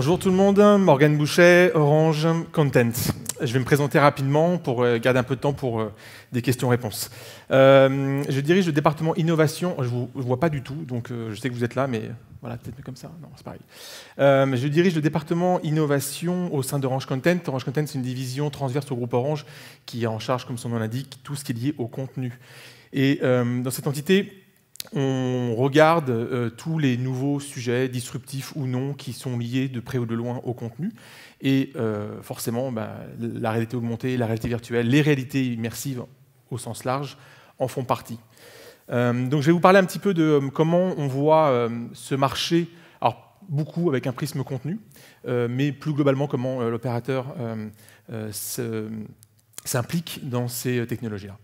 Bonjour tout le monde, Morgane Bouchet, Orange Content. Je vais me présenter rapidement pour garder un peu de temps pour des questions-réponses. Je dirige le département innovation. Je ne vous vois pas du tout, donc je sais que vous êtes là, mais voilà, peut-être comme ça. Non, c'est pareil. Je dirige le département innovation au sein d'Orange Content. Orange Content, c'est une division transverse au groupe Orange qui est en charge, comme son nom l'indique, tout ce qui est lié au contenu. Et dans cette entité, on regarde tous les nouveaux sujets, disruptifs ou non, qui sont liés de près ou de loin au contenu. Et forcément, la réalité augmentée, la réalité virtuelle, les réalités immersives au sens large en font partie. Donc je vais vous parler un petit peu de comment on voit ce marché, alors beaucoup avec un prisme contenu, mais plus globalement comment l'opérateur s'implique dans ces technologies-là.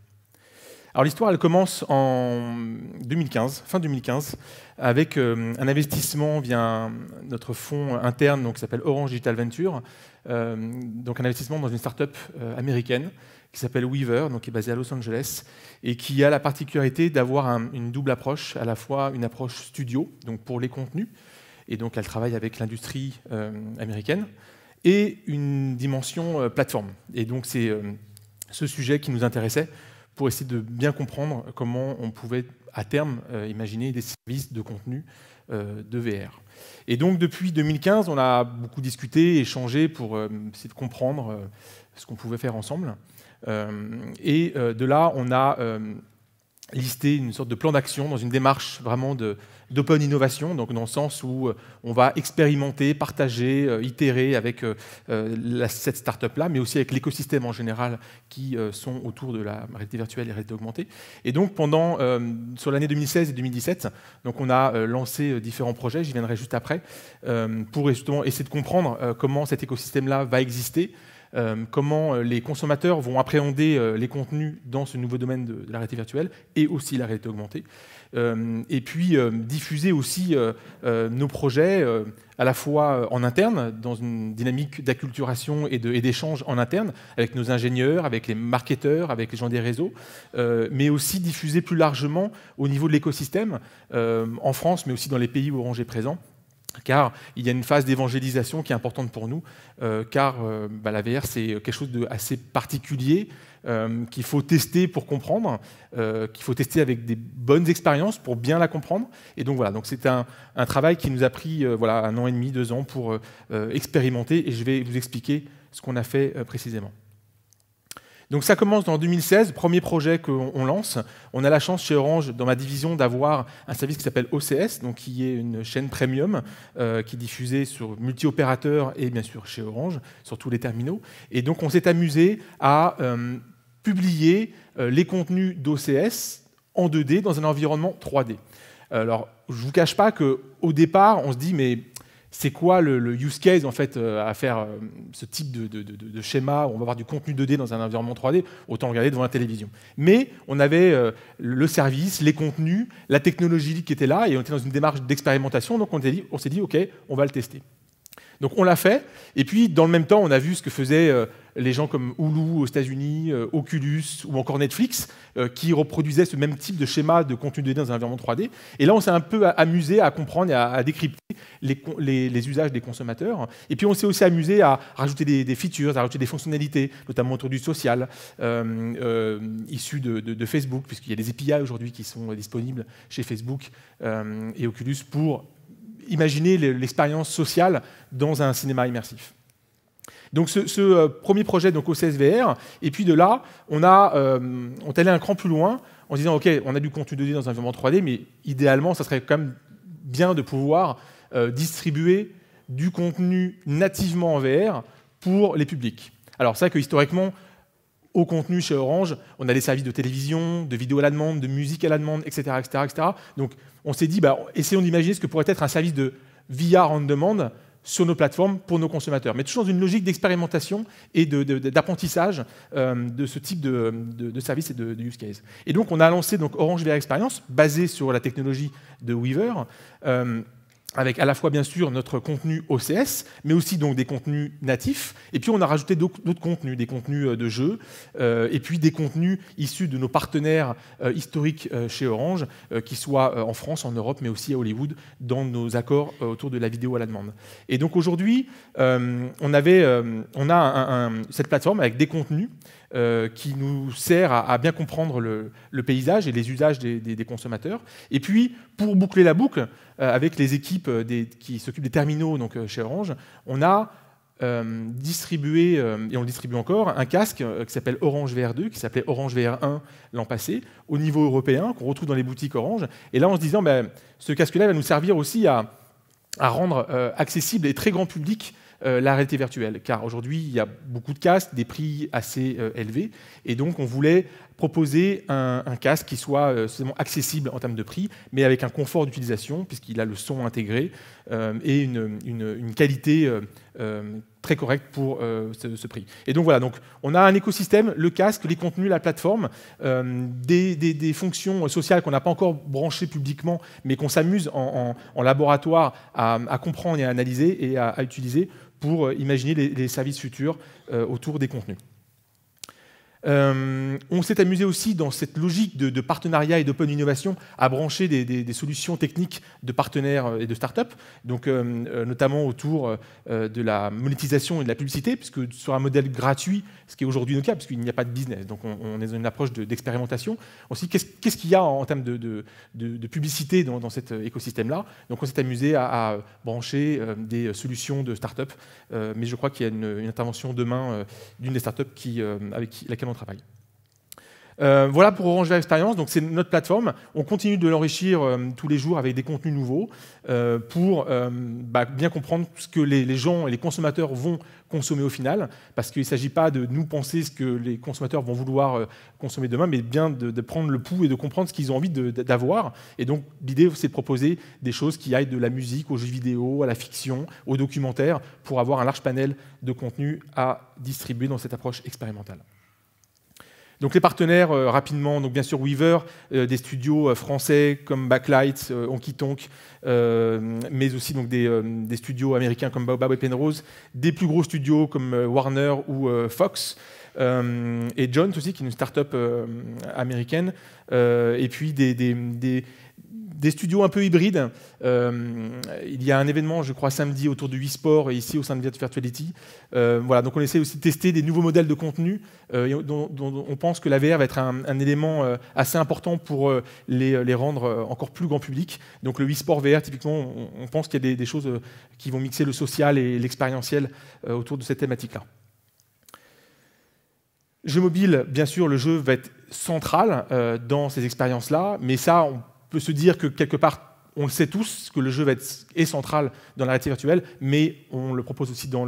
Alors l'histoire, elle commence en 2015, fin 2015, avec un investissement via notre fonds interne qui s'appelle Orange Digital Venture, donc un investissement dans une start-up américaine qui s'appelle Weaver, qui est basée à Los Angeles, et qui a la particularité d'avoir une double approche, à la fois une approche studio, donc pour les contenus, et donc elle travaille avec l'industrie américaine, et une dimension plateforme. Et donc c'est ce sujet qui nous intéressait, pour essayer de bien comprendre comment on pouvait, à terme, imaginer des services de contenu de VR. Et donc, depuis 2015, on a beaucoup discuté, échangé pour essayer de comprendre ce qu'on pouvait faire ensemble. Et de là, on a listé une sorte de plan d'action dans une démarche vraiment d'open innovation, donc dans le sens où on va expérimenter, partager, itérer avec cette start-up-là, mais aussi avec l'écosystème en général qui sont autour de la réalité virtuelle et la réalité augmentée. Et donc, sur l'année 2016 et 2017, donc on a lancé différents projets, j'y viendrai juste après, pour justement essayer de comprendre comment cet écosystème-là va exister, comment les consommateurs vont appréhender les contenus dans ce nouveau domaine de la réalité virtuelle et aussi la réalité augmentée. Et puis diffuser aussi nos projets à la fois en interne, dans une dynamique d'acculturation et d'échange en interne, avec nos ingénieurs, avec les marketeurs, avec les gens des réseaux, mais aussi diffuser plus largement au niveau de l'écosystème, en France, mais aussi dans les pays où Orange est présent. Car il y a une phase d'évangélisation qui est importante pour nous, car la VR, c'est quelque chose d'assez particulier, qu'il faut tester pour comprendre, qu'il faut tester avec des bonnes expériences pour bien la comprendre. Et donc voilà, donc c'est un travail qui nous a pris 1 an et demi, 2 ans pour expérimenter, et je vais vous expliquer ce qu'on a fait précisément. Donc ça commence en 2016, premier projet qu'on lance. On a la chance chez Orange, dans ma division, d'avoir un service qui s'appelle OCS, donc qui est une chaîne premium qui est diffusée sur multi-opérateurs et bien sûr chez Orange, sur tous les terminaux. Et donc on s'est amusé à publier les contenus d'OCS en 2D dans un environnement 3D. Alors je ne vous cache pas qu'au départ, on se dit mais c'est quoi le use case en fait à faire ce type de schéma où on va avoir du contenu 2D dans un environnement 3D, autant regarder devant la télévision. Mais on avait le service, les contenus, la technologie qui était là, et on était dans une démarche d'expérimentation, donc on s'est dit ok, on va le tester. Donc on l'a fait, et puis dans le même temps, on a vu ce que faisaient les gens comme Hulu aux États-Unis, Oculus ou encore Netflix, qui reproduisaient ce même type de schéma de contenu 2D dans un environnement 3D. Et là, on s'est un peu amusé à comprendre et à décrypter les usages des consommateurs. Et puis on s'est aussi amusé à rajouter des features, à rajouter des fonctionnalités, notamment autour du social, issues de Facebook, puisqu'il y a des API aujourd'hui qui sont disponibles chez Facebook et Oculus pour imaginer l'expérience sociale dans un cinéma immersif. Donc ce premier projet, donc OCSVR, et puis de là, on est allé un cran plus loin en disant ok, on a du contenu 2D dans un environnement 3D, mais idéalement, ça serait quand même bien de pouvoir distribuer du contenu nativement en VR pour les publics. Alors c'est vrai que historiquement, au contenu chez Orange, on a des services de télévision, de vidéo à la demande, de musique à la demande, etc. etc., etc. Donc on s'est dit, essayons d'imaginer ce que pourrait être un service de VR on demand sur nos plateformes pour nos consommateurs, mais toujours dans une logique d'expérimentation et d'apprentissage de ce type de service et de use case. Et donc on a lancé Orange VR Experience, basé sur la technologie de Weaver, avec à la fois bien sûr notre contenu OCS, mais aussi donc des contenus natifs. Et puis on a rajouté d'autres contenus, des contenus de jeux, et puis des contenus issus de nos partenaires historiques chez Orange, qui soient en France, en Europe, mais aussi à Hollywood, dans nos accords autour de la vidéo à la demande. Et donc aujourd'hui, on a cette plateforme avec des contenus qui nous sert à bien comprendre le paysage et les usages des consommateurs. Et puis, pour boucler la boucle, avec les équipes qui s'occupent des terminaux donc, chez Orange, on a distribué, et on le distribue encore, un casque qui s'appelle Orange VR2, qui s'appelait Orange VR1 l'an passé, au niveau européen, qu'on retrouve dans les boutiques Orange. Et là, en se disant, ce casque-là va nous servir aussi à rendre accessible et très grand public la réalité virtuelle, car aujourd'hui, il y a beaucoup de casques, des prix assez élevés, et donc on voulait proposer un casque qui soit seulement accessible en termes de prix, mais avec un confort d'utilisation, puisqu'il a le son intégré, et une qualité très correcte pour ce prix. Et donc voilà, donc on a un écosystème, le casque, les contenus, la plateforme, des fonctions sociales qu'on n'a pas encore branchées publiquement, mais qu'on s'amuse en laboratoire à comprendre et à analyser et à utiliser pour imaginer les services futurs autour des contenus. On s'est amusé aussi dans cette logique de partenariat et d'open innovation à brancher des solutions techniques de partenaires et de start-up, donc notamment autour de la monétisation et de la publicité, puisque sur un modèle gratuit, ce qui est aujourd'hui notre cas, puisqu'il n'y a pas de business, donc on est dans une approche d'expérimentation. Aussi, qu'est-ce qu'il y a en termes de publicité dans cet écosystème-là? Donc on s'est amusé à brancher des solutions de start-up, mais je crois qu'il y a une intervention demain d'une des start-up avec laquelle on travaille. Voilà pour Orange VR Experience, donc c'est notre plateforme. On continue de l'enrichir tous les jours avec des contenus nouveaux pour bien comprendre ce que les gens et les consommateurs vont consommer au final, parce qu'il ne s'agit pas de nous penser ce que les consommateurs vont vouloir consommer demain, mais bien de prendre le pouls et de comprendre ce qu'ils ont envie d'avoir. Et donc l'idée, c'est de proposer des choses qui aillent de la musique aux jeux vidéo, à la fiction, au documentaire, pour avoir un large panel de contenus à distribuer dans cette approche expérimentale. Donc les partenaires, rapidement, donc bien sûr Weaver, des studios français comme Backlight, Honky Tonk, mais aussi donc des studios américains comme Baobab et Penrose, des plus gros studios comme Warner ou Fox, et Jones aussi, qui est une start-up américaine, et puis des studios un peu hybrides. Il y a un événement, je crois, samedi autour du e-sport et ici au sein de Virtuality. Voilà, donc on essaie aussi de tester des nouveaux modèles de contenu dont on pense que la VR va être un élément assez important pour les rendre encore plus grand public. Donc le e-sport VR, typiquement, on pense qu'il y a des choses qui vont mixer le social et l'expérientiel autour de cette thématique-là. Jeux mobile, bien sûr, le jeu va être central dans ces expériences-là, mais ça, on peut se dire que quelque part, on le sait tous, que le jeu est central dans la réalité virtuelle, mais on le propose aussi dans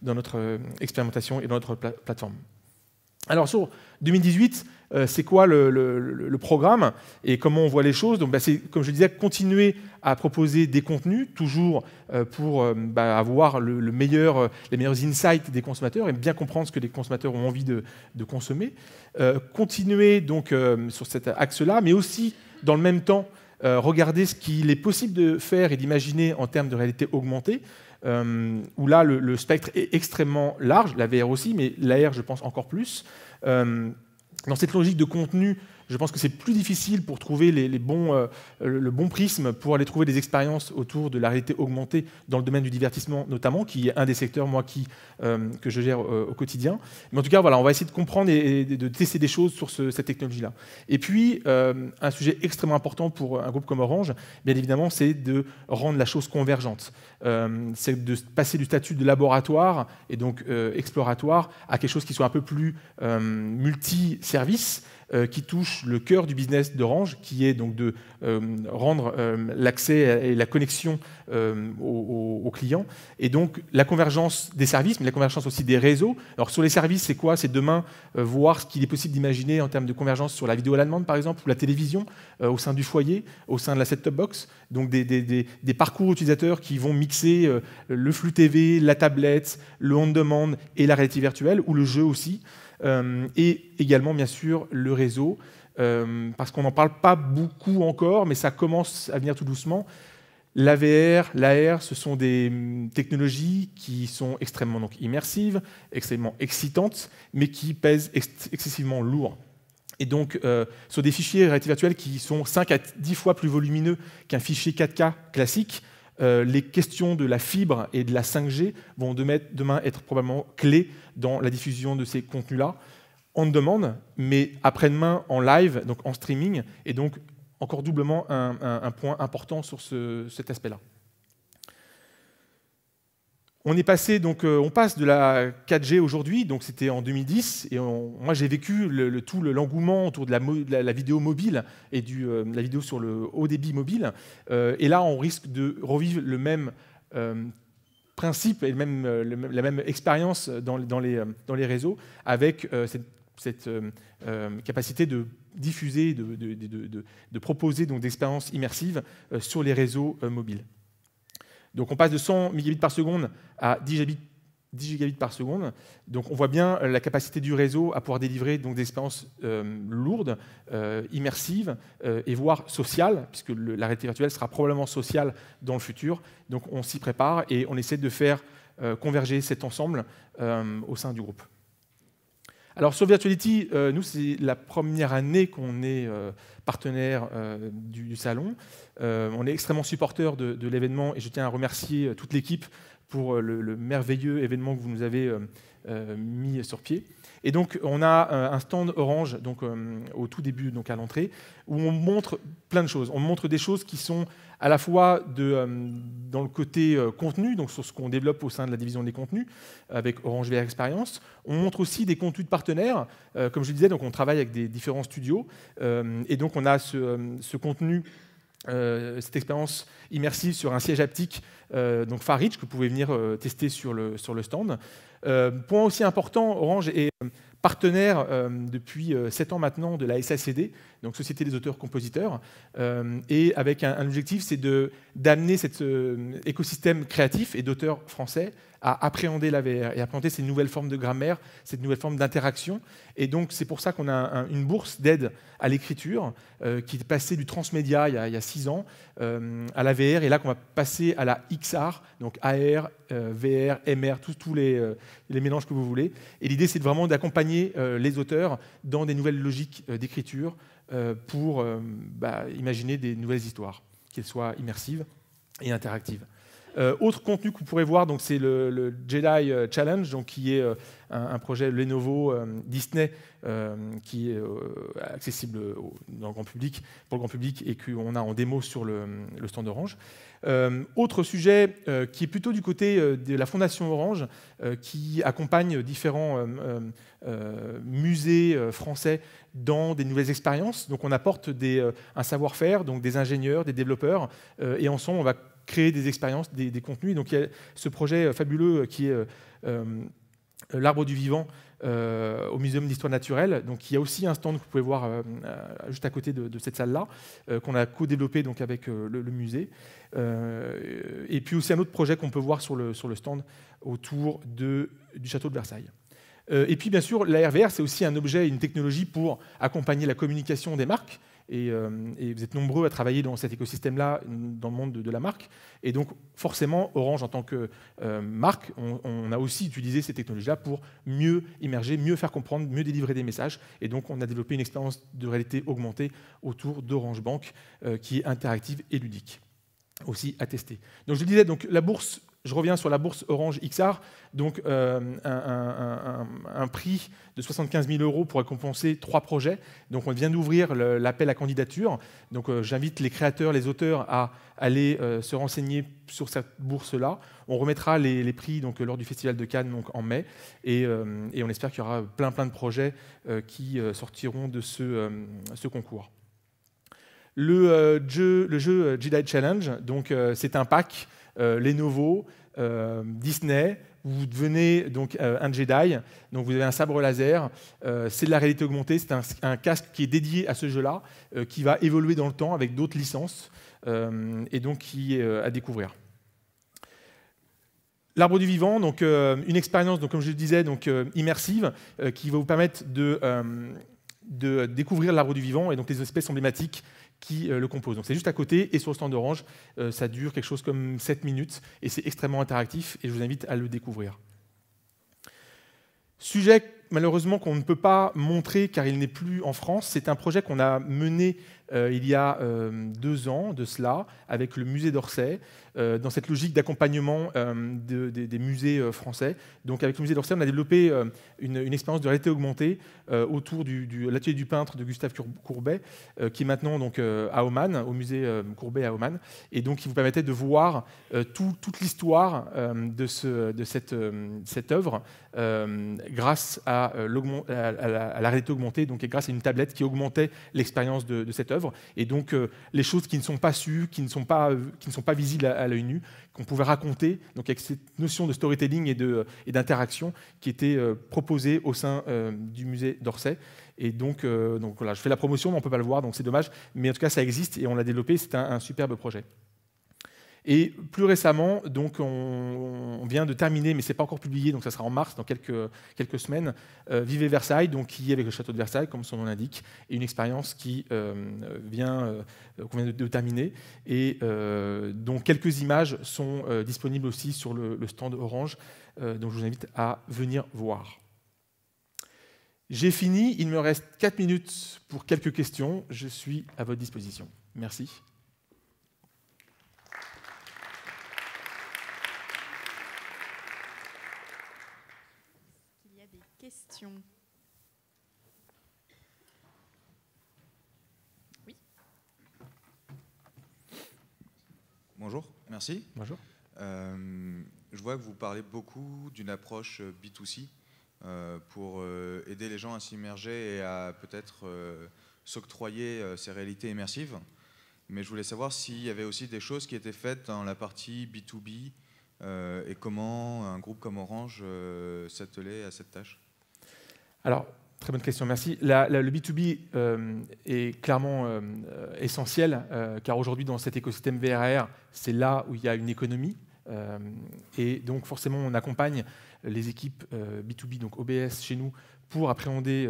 notre expérimentation et dans notre plateforme. Alors sur 2018, c'est quoi le programme et comment on voit les choses? Donc, c'est, comme je disais, continuer à proposer des contenus, toujours pour avoir les meilleurs insights des consommateurs et bien comprendre ce que les consommateurs ont envie de consommer. Continuer donc sur cet axe-là, mais aussi, dans le même temps, regarder ce qu'il est possible de faire et d'imaginer en termes de réalité augmentée, où là, le spectre est extrêmement large, la VR aussi, mais l'AR, je pense, encore plus. Dans cette logique de contenu, je pense que c'est plus difficile pour trouver le bon prisme pour aller trouver des expériences autour de la réalité augmentée dans le domaine du divertissement notamment, qui est un des secteurs, moi, que je gère au quotidien. Mais en tout cas, voilà, on va essayer de comprendre et de tester des choses sur cette technologie-là. Et puis, un sujet extrêmement important pour un groupe comme Orange, bien évidemment, c'est de rendre la chose convergente. C'est de passer du statut de laboratoire et donc exploratoire à quelque chose qui soit un peu plus multi-service, qui touche le cœur du business d'Orange, qui est donc de rendre l'accès et la connexion aux clients, et donc la convergence des services, mais la convergence aussi des réseaux. Alors sur les services, c'est quoi? C'est demain voir ce qu'il est possible d'imaginer en termes de convergence sur la vidéo à la demande, par exemple, ou la télévision, au sein du foyer, au sein de la set-top box, donc des parcours utilisateurs qui vont mixer le flux TV, la tablette, le on-demand et la réalité virtuelle, ou le jeu aussi. Et également, bien sûr, le réseau, parce qu'on n'en parle pas beaucoup encore, mais ça commence à venir tout doucement. L'AVR, l'AR, ce sont des technologies qui sont extrêmement donc, immersives, extrêmement excitantes, mais qui pèsent excessivement lourd. Et donc, sur des fichiers réalité virtuelle qui sont 5 à 10 fois plus volumineux qu'un fichier 4K classique, les questions de la fibre et de la 5G vont demain être probablement clés dans la diffusion de ces contenus-là, en demande, mais après-demain en live, donc en streaming, et donc encore doublement un point important sur cet aspect-là. On est passé, donc, on passe de la 4G aujourd'hui, donc c'était en 2010, et moi j'ai vécu tout l'engouement autour de la vidéo mobile et la vidéo sur le haut débit mobile, et là on risque de revivre le même principe et la même expérience dans les réseaux avec cette capacité de diffuser, de proposer donc, des expériences immersives sur les réseaux mobiles. Donc on passe de 100 mégabits par seconde à 10 gigabits par seconde. Donc on voit bien la capacité du réseau à pouvoir délivrer donc, des expériences lourdes, immersives et voire sociales, puisque la réalité virtuelle sera probablement sociale dans le futur. Donc on s'y prépare et on essaie de faire converger cet ensemble au sein du groupe. Alors sur Virtuality, nous c'est la première année qu'on est partenaire du salon. On est extrêmement supporteur de l'événement et je tiens à remercier toute l'équipe pour le merveilleux événement que vous nous avez mis sur pied. Et donc on a un stand Orange donc, au tout début, donc à l'entrée, où on montre plein de choses. On montre des choses qui sont à la fois dans le côté contenu, donc sur ce qu'on développe au sein de la division des contenus, avec Orange VR Experience. On montre aussi des contenus de partenaires. Comme je le disais, donc on travaille avec des différents studios. Et donc on a ce contenu, cette expérience immersive sur un siège haptique, donc Farreach, que vous pouvez venir tester sur le stand. Point aussi important, Orange est partenaire depuis 7 ans maintenant de la SACD, donc Société des auteurs-compositeurs, et avec un objectif, c'est d'amener cet écosystème créatif et d'auteurs français à appréhender la VR et appréhender ces nouvelles formes de grammaire, cette nouvelle forme d'interaction. Et donc c'est pour ça qu'on a une bourse d'aide à l'écriture qui est passée du transmédia il y a 6 ans à la VR, et là qu'on va passer à la XR, donc AR, VR, MR, tous les mélanges que vous voulez. Et l'idée c'est vraiment d'accompagner les auteurs dans des nouvelles logiques d'écriture pour imaginer des nouvelles histoires, qu'elles soient immersives et interactives. Autre contenu que vous pourrez voir, c'est le Jedi Challenge, donc, qui est un projet Lenovo Disney qui est accessible dans le grand public, pour le grand public, et qu'on a en démo sur le stand Orange. Autre sujet qui est plutôt du côté de la Fondation Orange, qui accompagne différents musées français dans des nouvelles expériences. Donc on apporte un savoir-faire, donc des ingénieurs, des développeurs, et ensemble on va créer des expériences, des contenus. Donc il y a ce projet fabuleux qui est l'Arbre du Vivant au Muséum d'Histoire Naturelle. Donc il y a aussi un stand que vous pouvez voir juste à côté de cette salle-là, qu'on a co-développé donc, avec le musée. Et puis aussi un autre projet qu'on peut voir sur le stand autour du château de Versailles. Et puis bien sûr, la RVR, c'est aussi un objet, une technologie pour accompagner la communication des marques. Et vous êtes nombreux à travailler dans cet écosystème-là, dans le monde de la marque. Et donc, forcément, Orange, en tant que marque, on a aussi utilisé ces technologies-là pour mieux immerger, mieux faire comprendre, mieux délivrer des messages. Et donc, on a développé une expérience de réalité augmentée autour d'Orange Bank, qui est interactive et ludique, aussi à tester. Donc, je disais, donc, la bourse... Je reviens sur la bourse Orange XR, donc un prix de 75 000 € pour récompenser 3 projets. Donc on vient d'ouvrir l'appel à candidature. Donc j'invite les créateurs, les auteurs à aller se renseigner sur cette bourse-là. On remettra les prix donc, lors du Festival de Cannes donc, en mai. Et on espère qu'il y aura plein de projets qui sortiront de ce concours. Le jeu Jedi Challenge, donc c'est un pack Lenovo, Disney, vous devenez donc un Jedi, donc vous avez un sabre laser, c'est de la réalité augmentée, c'est un casque qui est dédié à ce jeu-là, qui va évoluer dans le temps avec d'autres licences, et donc qui est à découvrir. L'Arbre du Vivant, donc une expérience, donc, comme je le disais, donc, immersive, qui va vous permettre de découvrir l'Arbre du Vivant et donc les espèces emblématiques qui le composent. Donc c'est juste à côté, et sur le stand d'Orange, ça dure quelque chose comme 7 minutes, et c'est extrêmement interactif, et je vous invite à le découvrir. Sujet malheureusement qu'on ne peut pas montrer car il n'est plus en France, c'est un projet qu'on a mené il y a 2 ans de cela, avec le musée d'Orsay, dans cette logique d'accompagnement des musées français. Donc avec le musée d'Orsay, on a développé une expérience de réalité augmentée autour de l'atelier du peintre de Gustave Courbet, qui est maintenant donc, à Oman, au musée Courbet à Oman, et donc qui vous permettait de voir toute l'histoire de cette œuvre grâce à la réalité augmentée, donc, et grâce à une tablette qui augmentait l'expérience de cette œuvre. Et donc, les choses qui ne sont pas sues, qui ne sont pas visibles à l'œil nu, qu'on pouvait raconter, donc avec cette notion de storytelling et d'interaction qui était proposée au sein du musée d'Orsay. Et donc voilà, je fais la promotion, mais on ne peut pas le voir, donc c'est dommage. Mais en tout cas, ça existe et on l'a développé, c'est un superbe projet. Et plus récemment, donc, on vient de terminer, mais ce n'est pas encore publié, donc ça sera en mars, dans quelques semaines, Vivez Versailles, donc, qui est avec le château de Versailles, comme son nom l'indique, et une expérience qu'on vient de terminer. Et dont quelques images sont disponibles aussi sur le stand Orange, donc je vous invite à venir voir. J'ai fini, il me reste 4 minutes pour quelques questions. Je suis à votre disposition. Merci. Question. Oui. Bonjour, merci. Bonjour. Je vois que vous parlez beaucoup d'une approche B2C pour aider les gens à s'immerger et à peut-être s'octroyer ces réalités immersives. Mais je voulais savoir s'il y avait aussi des choses qui étaient faites dans la partie B2B et comment un groupe comme Orange s'attelait à cette tâche. Alors, très bonne question, merci. Le B2B est clairement essentiel, car aujourd'hui, dans cet écosystème VRR, c'est là où il y a une économie. Et donc, forcément, on accompagne les équipes B2B, donc OBS chez nous, pour appréhender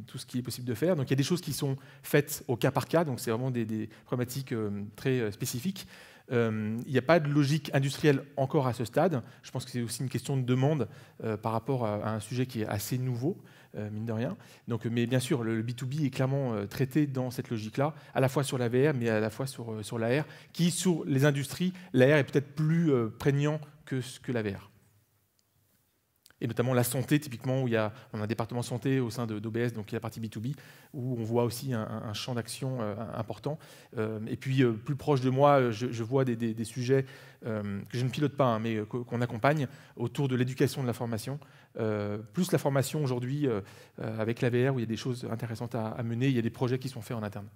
tout ce qui est possible de faire. Donc, il y a des choses qui sont faites au cas par cas, donc c'est vraiment des problématiques très spécifiques. Il n'y a pas de logique industrielle encore à ce stade. Je pense que c'est aussi une question de demande par rapport à un sujet qui est assez nouveau, mine de rien. Donc, mais bien sûr, le B2B est clairement traité dans cette logique-là, à la fois sur la VR, mais à la fois sur l'AR, qui, sur les industries, l'AR est peut-être plus prégnant que la VR. Et notamment la santé, typiquement, où on a un département santé au sein d'OBS, donc il y a la partie B2B, où on voit aussi un champ d'action important. Et puis, plus proche de moi, je vois des sujets que je ne pilote pas, hein, mais qu'on accompagne autour de l'éducation de la formation. Plus la formation aujourd'hui, avec la VR, où il y a des choses intéressantes à mener, il y a des projets qui sont faits en interne.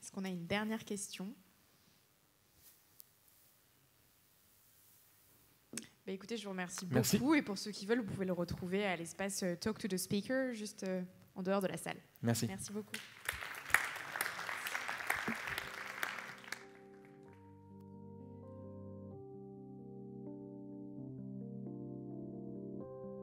Est-ce qu'on a une dernière question ? Écoutez, je vous remercie beaucoup. Merci. Et pour ceux qui veulent, vous pouvez le retrouver à l'espace Talk to the Speaker, juste en dehors de la salle. Merci. Merci beaucoup.